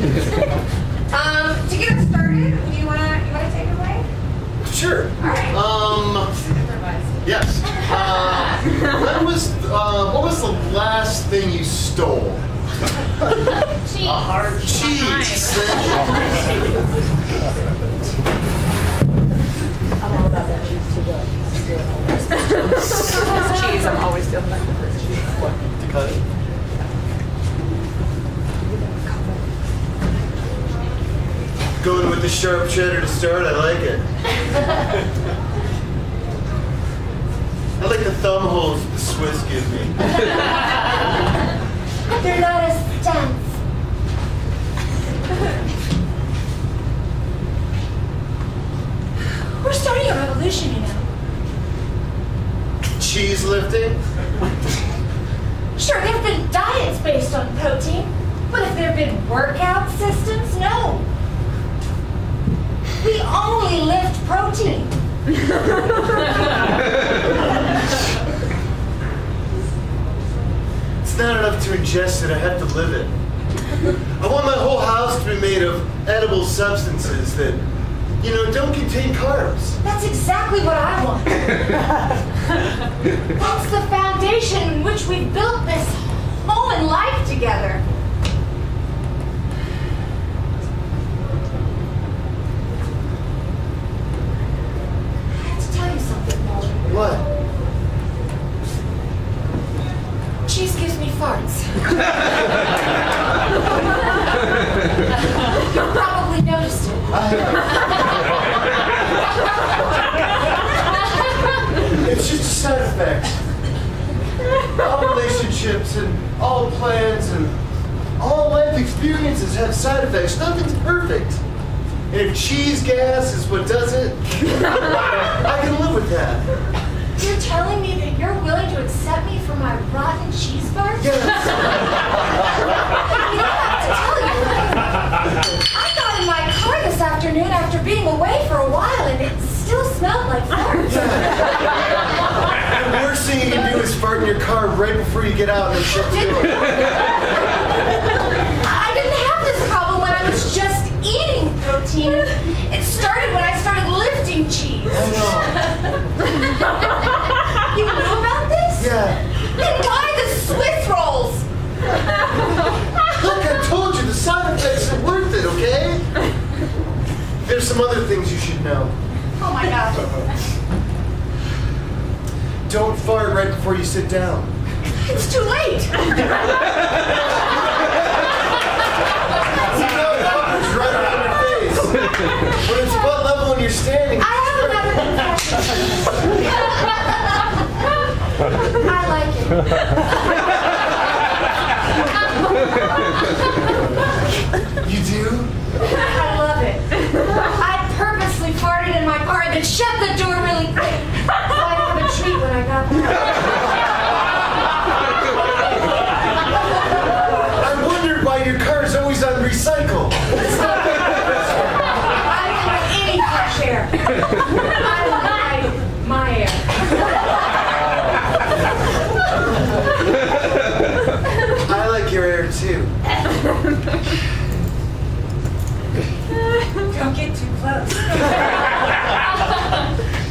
To get us started, you wanna take it away? Sure. All right. Yes. What was the last thing you stole? Cheese. A hard cheese. I'm all about that cheese too, but Cheese, I'm always feeling like the first cheese. To cut it. Going with the sharp cheddar to start, I like it. I like the thumb holes the Swiss give me. They're not as dense. We're starting a revolution, you know. Cheese lifting? Sure, there have been diets based on protein, but if there have been workout systems, no. We only lift protein. It's not enough to ingest it, I have to live it. I want my whole house to be made of edible substances that, don't contain carbs. That's exactly what I want. That's the foundation in which we've built this home and life together. I have to tell you something, Mulder. What? Cheese gives me farts. You probably noticed it. It's just a side effect. All relationships and all plans and all life experiences have side effects. Nothing's perfect. And if cheese gas is what does it, I can live with that. You're telling me that you're willing to accept me for my rotten cheese farts? Yes. You know, I have to tell you, I got in my car this afternoon after being away for a while, and it still smelled like farts. The worst thing you can do is fart in your car right before you get out and then shut the door. I didn't have this problem when I was just eating protein. It started when I started lifting cheese. I know. You knew about this? Yeah. Then why the Swiss rolls? Look, I told you the side effects are worth it, okay? There's some other things you should know. Oh my gosh. Don't fart right before you sit down. It's too late. You know, it's right around your face. When it's butt level and you're standing. I have another confession. I like it. You do? I love it. I purposely farted in my car and then shut the door really quick so I'd have a treat when I got back. I wondered why your car is always on recycle. I don't want any fresh air. I like my air. I like your air too. Don't get too close.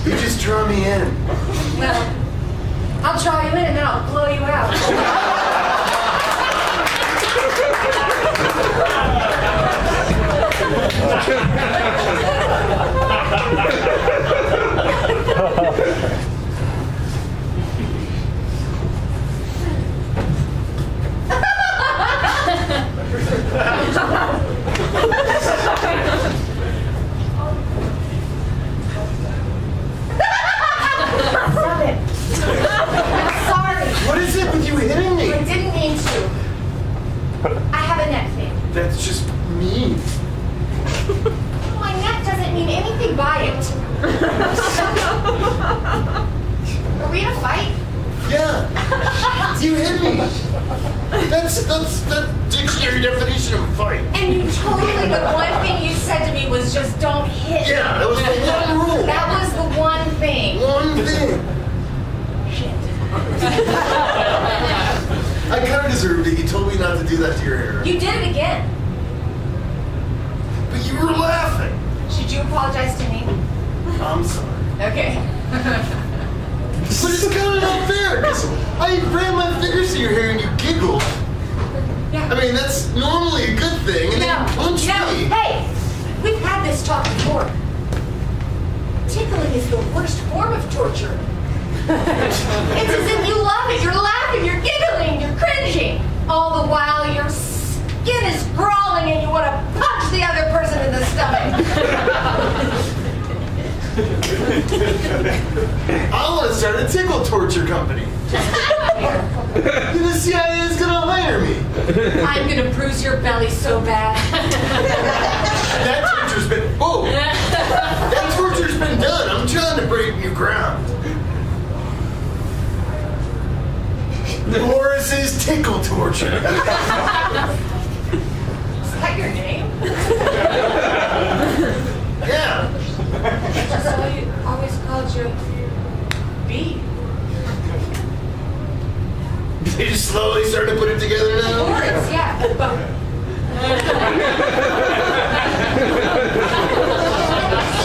You just draw me in. Well, I'll draw you in and then I'll blow you out. Stop it. I'm sorry. What is it with you hitting me? I didn't mean to. I have a neck thing. That's just mean. My neck doesn't mean anything by it. Are we in a fight? Yeah. You hit me. That's the dictionary definition of a fight. And you told me the one thing you said to me was just don't hit. Yeah, that was the one rule. That was the one thing. One thing. Shit. I kind of deserved it. You told me not to do that to your hair. You did it again. You were laughing. Should you apologize to me? I'm sorry. Okay. But it's kind of not fair, because I ran my fingers through your hair and you giggled. Yeah. I mean, that's normally a good thing, and then you punched me. Hey, we've had this talk before. Tickling is the worst form of torture. It's as if you love it. You're laughing, you're giggling, you're cringing. All the while your skin is crawling and you want to punch the other person in the stomach. I want to start a tickle torture company. The CIA is going to hire me. I'm going to bruise your belly so bad. That torture's been... Whoa! That torture's been done. I'm trying to break new ground. Boris's tickle torture. Is that your name? Yeah. So you always called you B. They just slowly started to put it together now? Boris, yeah.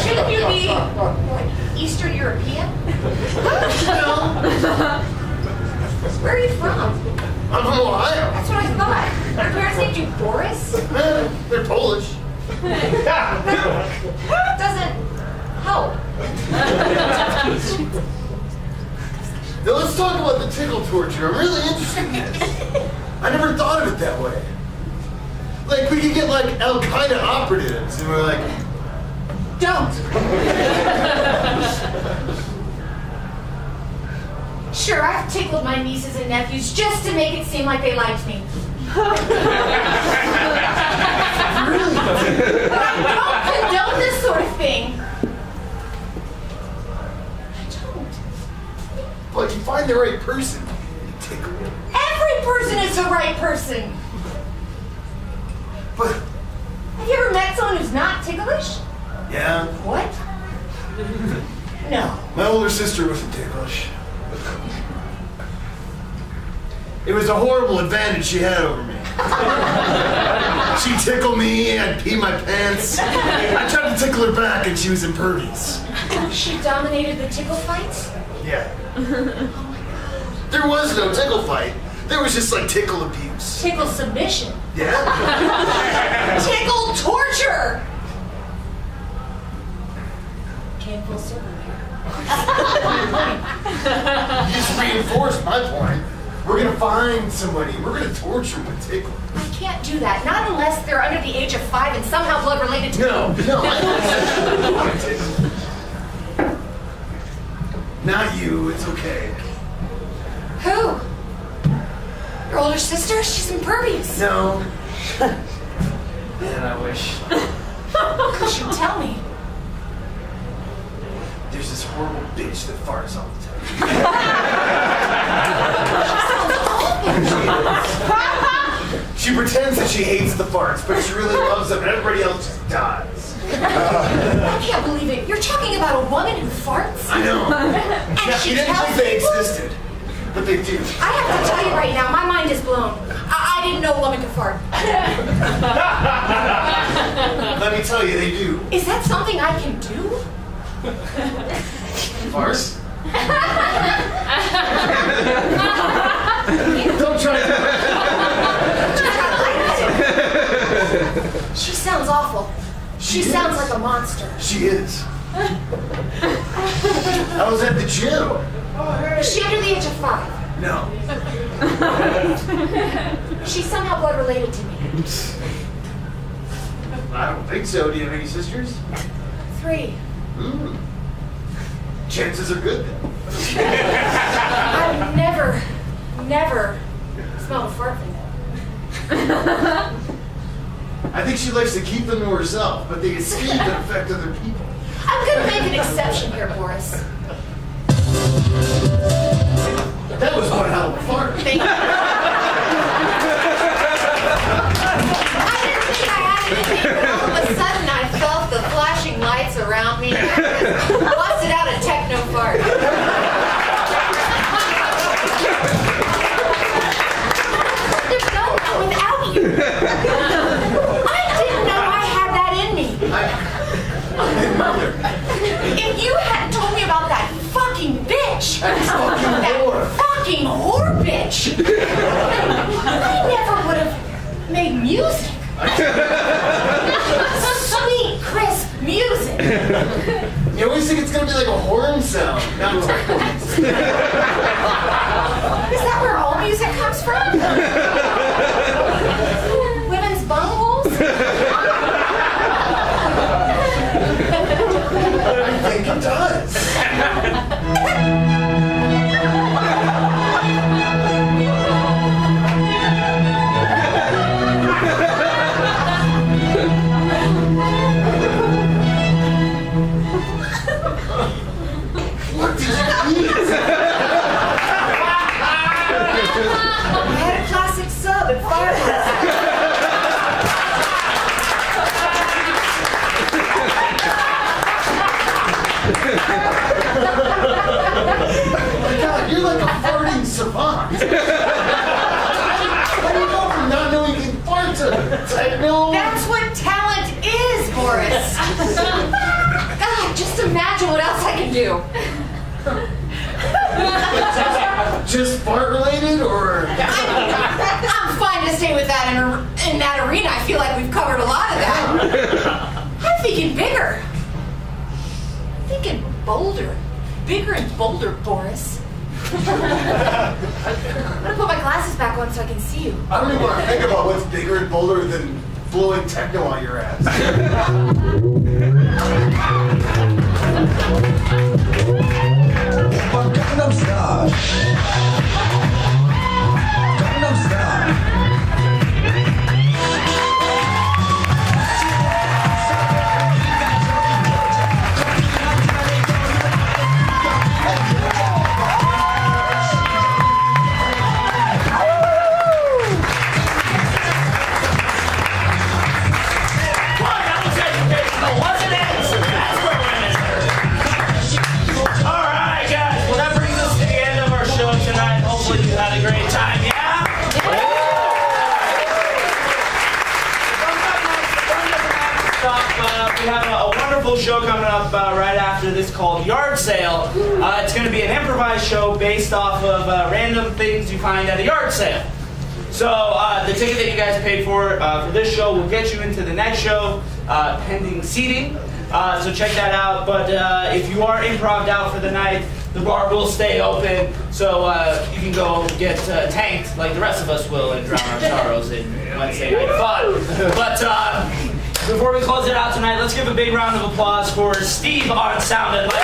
Shouldn't you be like Eastern European? No. Where are you from? I'm from Ohio. That's what I thought. Your parents named you Boris? They're Polish. That doesn't help. Now let's talk about the tickle torture. I'm really interested in this. I never thought of it that way. Like, we could get, like, Al-Qaeda operatives, and we're like, Don't. Sure, I've tickled my nieces and nephews just to make it seem like they liked me. really? But I don't condone this sort of thing. I don't. But you find the right person, you tickle them. Every person is the right person. But, Have you ever met someone who's not ticklish? yeah, What? No. my older sister wasn't ticklish. It was a horrible advantage she had over me. She'd tickle me, I'd pee my pants. I tried to tickle her back and she was impervious. She dominated the tickle fights? Yeah. Oh my god. There was no tickle fight. There was just like tickle abuse. Tickle submission. Yeah? Tickle torture! Came full circle here. You just reinforced my point. We're gonna find somebody. We're gonna torture with tickle. I can't do that. Not unless they're under the age of 5 and somehow blood related to me. No, I don't want to tickle. Not you, it's okay. Who? Your older sister? She's impervious. No. Man, I wish. You should tell me. There's this horrible bitch that farts all the time. She pretends that she hates the farts, but she really loves them, and everybody else just dies. I can't believe it. You're talking about a woman who farts? I know. And she She didn't tells think they people? existed, but they do. I have to tell you right now, my mind is blown. I didn't know a woman could fart. Let me tell you, they do. Is that something I can do? Farce? Don't try to. She sounds awful. She sounds like a monster. She is. I was at the gym. Is she under the age of 5? No. She's somehow blood related to me. I don't think so. Do you have any sisters? 3. Chances are good then. I've never smelled a fart from them. I think she likes to keep them to herself, but they escape and affect other people. I'm gonna make an exception here, Boris. That was one hell of a fart. Thank you. I didn't think I had anything, but all of a sudden I felt the flashing lights around me and I just busted out a techno fart. Without you. I didn't know I had that in me. poor bitch. I never would have made music. Sweet, crisp music. You always think it's gonna be like a horn sound, not techno. Is that where all music comes from? Women's bungholes? I think it does. What did you eat? I had a classic sub at Firehouse. Oh my God, you're like a farting savant. How do you go from not knowing you can fart to techno? That's what talent is, Boris. God, just imagine what else I can do. Just fart related, or? I'm fine to stay with that in that arena. I feel like we've covered a lot of that. I'm thinking bigger. I'm thinking bolder. Bigger and bolder, Boris. I'm gonna put my glasses back on so I can see you. I don't even want to think about what's bigger and bolder than blowing techno on your ass. Gangnam Style. Gangnam Style. Alright guys, well that brings us to the end of our show tonight. Hopefully you had a great time, yeah? We have a wonderful show coming up right after this called Yard Sale. It's going to be an improvised show based off of random things you find at a yard sale. So the ticket that you guys paid for this show will get you into the next show, pending seating. So check that out. But if you are improv'd out for the night, the bar will stay open, so you can go get tanked like the rest of us will and drown our sorrows in Wednesday night fun. But before we close it out tonight, let's give a big round of applause for Steve on sound and light.